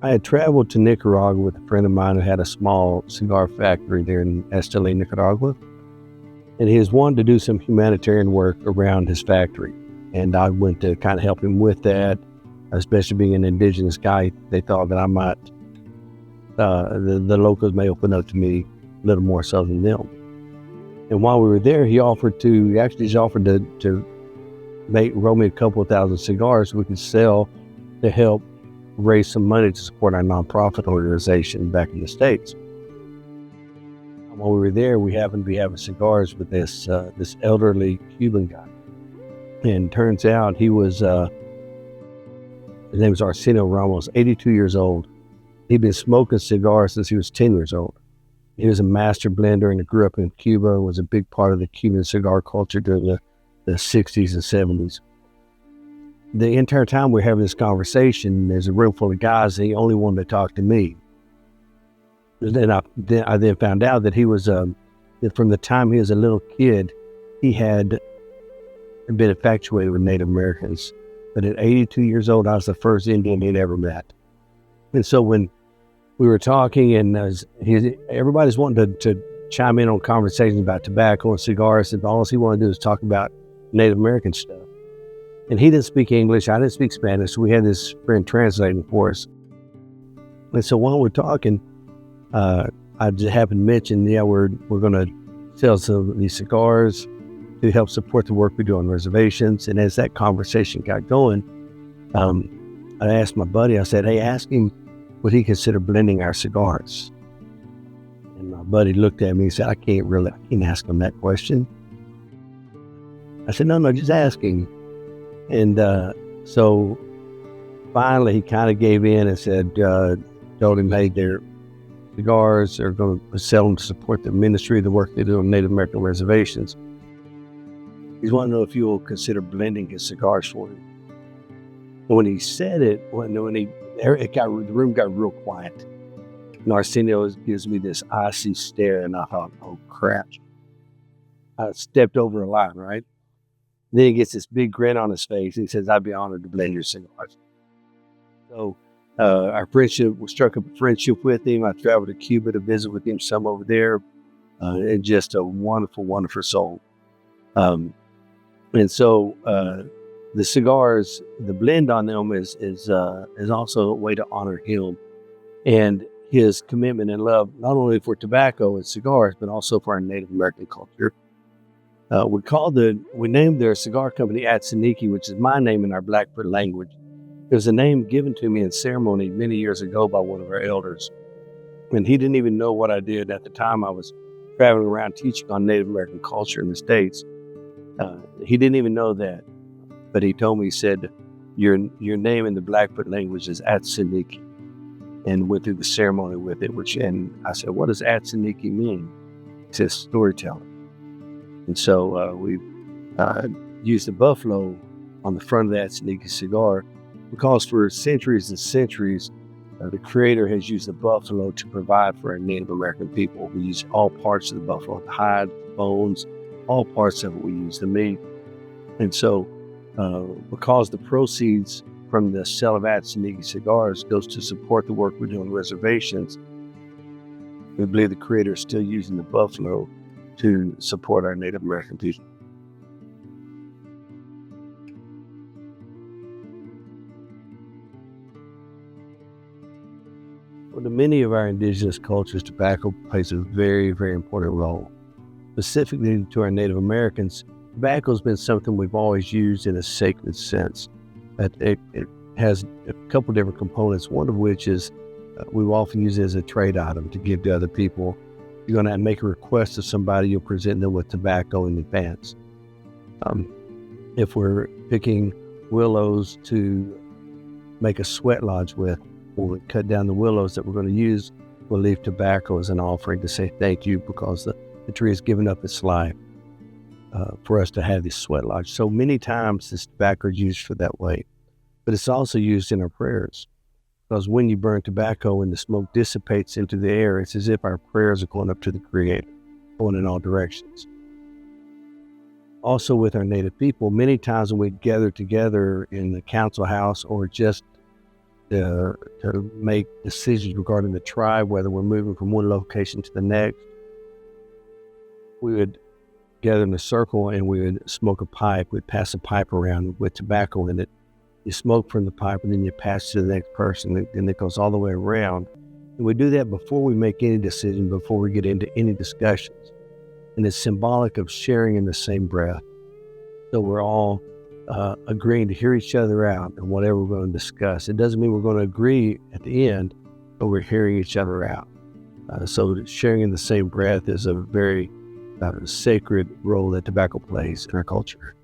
I had traveled to Nicaragua with a friend of mine who had a small cigar factory there in Esteli, Nicaragua. And he was wanting to do some humanitarian work around his factory. And I went to kind of help him with that, especially being an indigenous guy. They thought that I might, the locals may open up to me a little more so than them. And while we were there, he offered to roll me a couple of thousand cigars we could sell to help raise some money to support our nonprofit organization back in the States. While we were there, we happened to be having cigars with this elderly Cuban guy. And turns out he was, his name was Arsenio Ramos, 82 years old. He'd been smoking cigars since he was 10 years old. He was a master blender and grew up in Cuba, was a big part of the Cuban cigar culture during the 60s and 70s. The entire time we were having this conversation, there's a room full of guys, and he only wanted to talk to me. And then I found out that he was, from the time he was a little kid, he had been infatuated with Native Americans. But at 82 years old, I was the first Indian he'd ever met. And so when we were talking, and everybody's wanting to chime in on conversations about tobacco and cigars, and all he wanted to do was talk about Native American stuff. And he didn't speak English, I didn't speak Spanish, so we had this friend translating for us. And so while we're talking, I just happened to mention, we're going to sell some of these cigars to help support the work we do on reservations. And as that conversation got going, I asked my buddy, I said, hey, ask him would he consider blending our cigars? And my buddy looked at me and said, I can't ask him that question. I said, no, just ask him. And so finally he kind of gave in and said, told him, hey, their cigars are going to sell them to support the ministry, the work they do on Native American reservations. He's wanting to know if you will consider blending his cigars for him. And when he said it, the room got real quiet. And Arsenio gives me this icy stare, and I thought, oh crap. I stepped over a line, right? Then he gets this big grin on his face. He says, I'd be honored to blend your cigars. So we struck up a friendship with him. I traveled to Cuba to visit with him some over there. And just a wonderful, wonderful soul. And so the cigars, the blend on them is also a way to honor him and his commitment and love, not only for tobacco and cigars, but also for our Native American culture. We named their cigar company Atsiniki, which is my name in our Blackfoot language. It was a name given to me in ceremony many years ago by one of our elders. And he didn't even know what I did at the time. I was traveling around teaching on Native American culture in the States. He didn't even know that. But he told me, he said, your name in the Blackfoot language is Atsiniki, and went through the ceremony with it, and I said, what does Atsiniki mean? He says, storyteller. And so we used the buffalo on the front of the Atsiniki cigar because for centuries and centuries, the Creator has used the buffalo to provide for our Native American people. We use all parts of the buffalo, the hide, bones, all parts of it we use, the meat. And so because the proceeds from the sale of Atsiniki cigars goes to support the work we do on reservations, we believe the Creator is still using the buffalo to support our Native American people. Well, in many of our indigenous cultures, tobacco plays a very, very important role. Specifically to our Native Americans, tobacco has been something we've always used in a sacred sense. It has a couple different components, one of which is we've often used it as a trade item to give to other people. You're going to make a request of somebody, you'll present them with tobacco in advance. If we're picking willows to make a sweat lodge with, when we cut down the willows that we're going to use, we'll leave tobacco as an offering to say thank you because the tree has given up its life for us to have this sweat lodge. So many times this tobacco is used for that way, but it's also used in our prayers. Because when you burn tobacco and the smoke dissipates into the air, it's as if our prayers are going up to the Creator, going in all directions. Also with our Native people, many times when we gather together in the council house or just to make decisions regarding the tribe, whether we're moving from one location to the next. We would gather in a circle and we would smoke a pipe. We'd pass a pipe around with tobacco in it. You smoke from the pipe and then you pass to the next person, and it goes all the way around. And we do that before we make any decision, before we get into any discussions. And it's symbolic of sharing in the same breath. So we're all agreeing to hear each other out and whatever we're going to discuss. It doesn't mean we're going to agree at the end, but we're hearing each other out. So sharing in the same breath is a very sacred role that tobacco plays in our culture.